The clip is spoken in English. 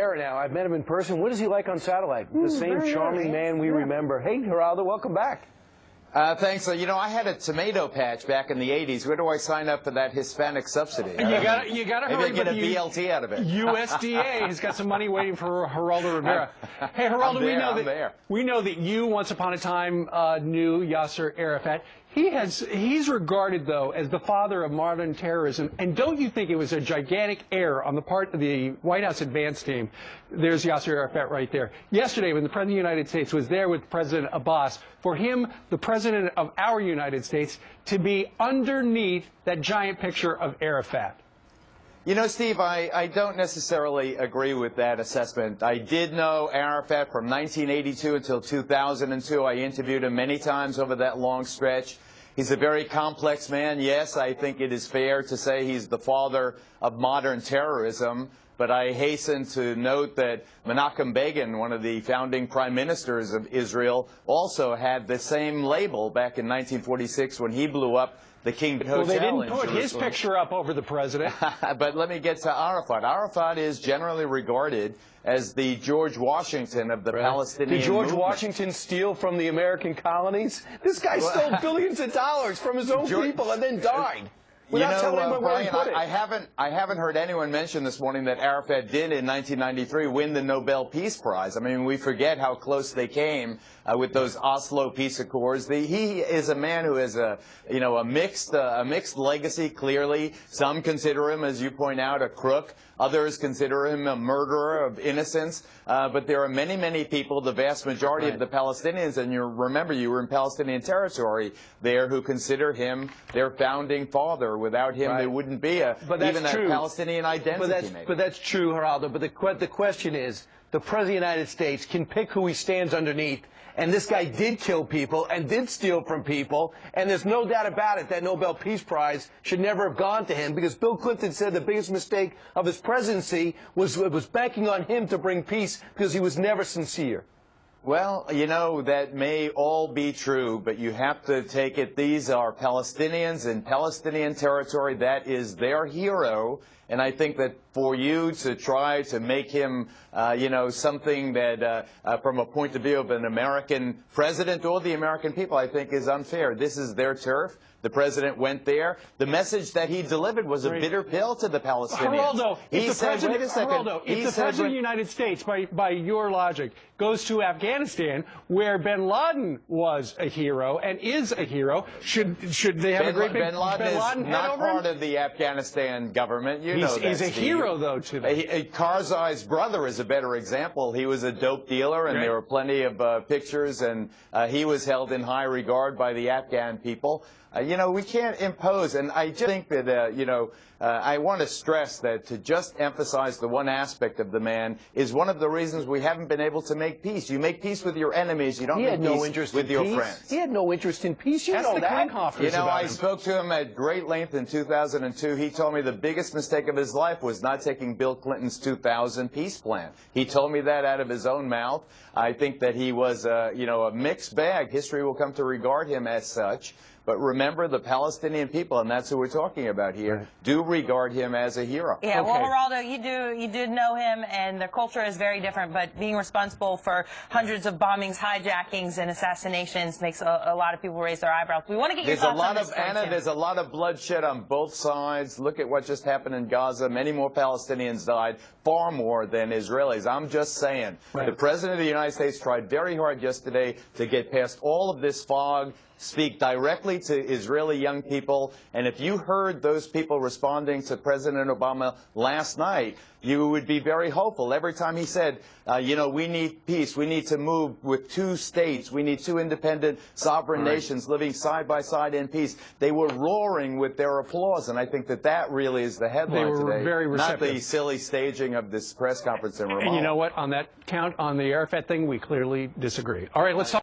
Now, I've met him in person. What is he like on satellite? The same charming man we remember. Hey, Geraldo, welcome back. Thanks. You know, I had a tomato patch back in the 80s. Where do I sign up for that Hispanic subsidy? You got to hurry. Maybe get a BLT out of it. USDA has got some money waiting for Geraldo Rivera. Hey, Geraldo, we know that you once upon a time knew Yasser Arafat. He's regarded, though, as the father of modern terrorism. And don't you think it was a gigantic error on the part of the White House advance team? There's Yasser Arafat right there. Yesterday, when the President of the United States was there with President Abbas, for him, the President of our United States, to be underneath that giant picture of Arafat. You know, Steve, I don't necessarily agree with that assessment. I did know Arafat from 1982 until 2002. I interviewed him many times over that long stretch. He's a very complex man. Yes, I think it is fair to say he's the father of modern terrorism. But I hasten to note that Menachem Begin, one of the founding prime ministers of Israel, also had the same label back in 1946 when he blew up the King Hotel. Well, they didn't put his picture up over the president. But let me get to Arafat. Arafat is generally regarded as the George Washington of the Palestinian Did George movement. Washington steal from the American colonies? This guy stole billions of dollars from his own people and then died. Without telling him where he put it. I haven't heard anyone mention this morning that Arafat did in 1993 win the Nobel Peace Prize. I mean, we forget how close they came with those Oslo peace accords. He is a man who has a mixed legacy. Clearly, some consider him, as you point out, a crook. Others consider him a murderer of innocents. But there are many people, the vast majority of the Palestinians, and remember you were in Palestinian territory there, who consider him their founding father. Without him, there wouldn't be even a Palestinian identity. But that's true, Geraldo. But the question is, the President of the United States can pick who he stands underneath. And this guy did kill people and did steal from people. And there's no doubt about it that Nobel Peace Prize should never have gone to him, because Bill Clinton said the biggest mistake of his presidency was banking on him to bring peace, because he was never sincere. Well, you know, that may all be true, but you have to take it. These are Palestinians in Palestinian territory. That is their hero. And I think that for you to try to make him, something that, from a point of view of an American president or the American people, I think is unfair. This is their turf. The president went there. The message that he delivered was a bitter pill to the Palestinians. Geraldo, if the President of the United States, by your logic, goes to Afghanistan, where bin Laden was a hero and is a hero, should they have a great big bin Laden is not part of the Afghanistan government. You know that, he's a hero, though, to them. Karzai's brother is a better example. He was a dope dealer, and there were plenty of pictures, and he was held in high regard by the Afghan people. We can't impose, and I just think that, I want to stress that to just emphasize the one aspect of the man is one of the reasons we haven't been able to make peace. You make peace with your enemies, you don't make peace with your friends. He had no interest in peace. You know that. I spoke to him at great length in 2002. He told me the biggest mistake of his life was not taking Bill Clinton's 2000 peace plan. He told me that out of his own mouth. I think that he was, a mixed bag. History will come to regard him as such. But remember, the Palestinian people, and that's who we're talking about here, do regard him as a hero. Yeah, well, Geraldo, you did know him, and their culture is very different, but being responsible for hundreds of bombings, hijackings, and assassinations makes a lot of people raise their eyebrows. We want to get your thoughts on this. Anna, there's a lot of bloodshed on both sides. Look at what just happened in Gaza. Many more Palestinians died, far more than Israelis. I'm just saying. The President of the United States tried very hard yesterday to get past all of this fog, speak directly to Israeli young people, and if you heard those people responding to President Obama last night, you would be very hopeful. Every time he said, we need peace, we need to move with two states, we need two independent sovereign nations living side by side in peace, they were roaring with their applause, and I think that that really is the headline today. They were very receptive. Not the silly staging of this press conference in Ramallah. And you know what? On that count, on the Arafat thing, we clearly disagree. All right, let's talk.